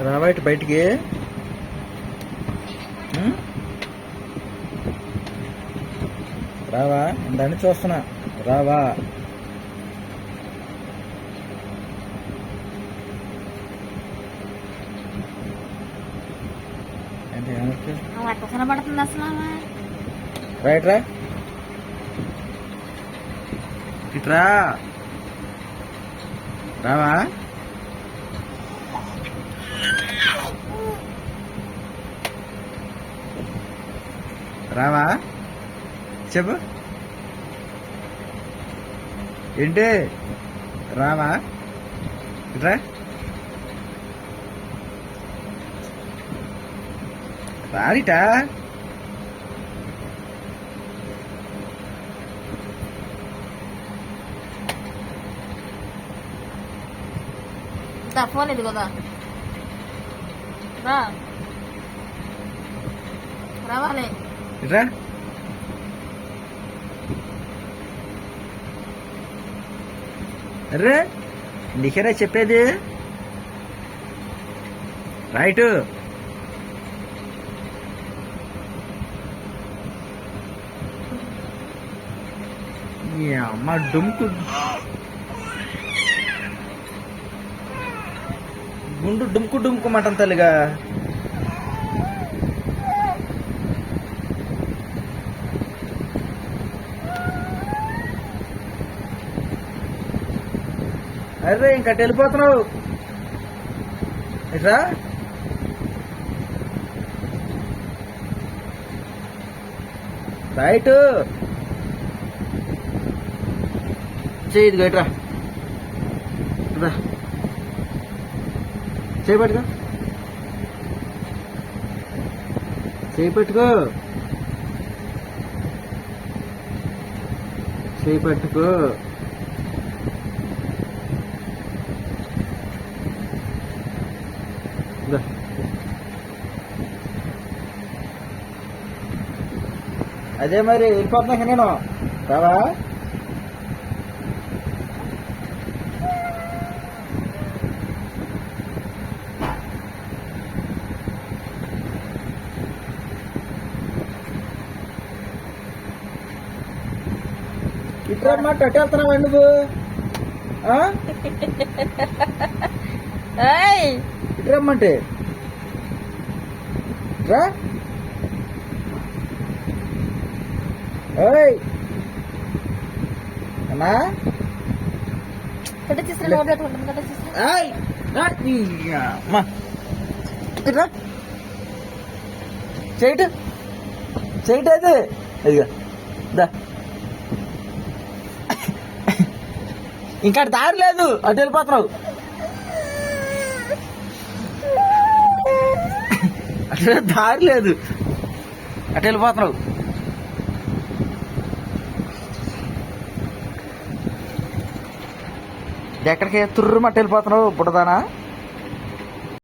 రావాయిట్ బయటికి. రావా? దాన్ని చూస్తున్నా. రావా? కనబడుతుంది అసలు. రైట్ రా, ఇట్రా. రావా? రావా? చెప్పు ఏంటి? రావా? ఇట్రా. రాడిటా. ఫోన్ ఇది కదా. రావాలి. ఇట్రా. అర్రే నీకేనా చెప్పేది? రైట్. అమ్మ డుమ్కు గుండు డుమ్కు డుమ్కు మటన్ తల్లిగా. అరే ఇంకా వెళ్ళిపోతున్నావు. ఇట్రా. రైట్. చేయి గట్రా. చేయి పట్టుకో. చేయి పట్టుకో. చేయి పట్టుకో. అదే మరి వెళ్ళిపోతున్నా నేను. రావా? ఇట్రా మాట అటు వెళ్తున్నావా నువ్వు? ఇట్రమ్మంటే రా. అన్నా చేయట చేయట అయితే అదిగా దా. ఇంకా దారి లేదు, అటు వెళ్ళిపోతున్నావు. అటు దారి లేదు, అటు వెళ్ళిపోతున్నావు. ఎక్కడికి తుర్రు మట్టి వెళ్ళిపోతున్నావు బుడదానా?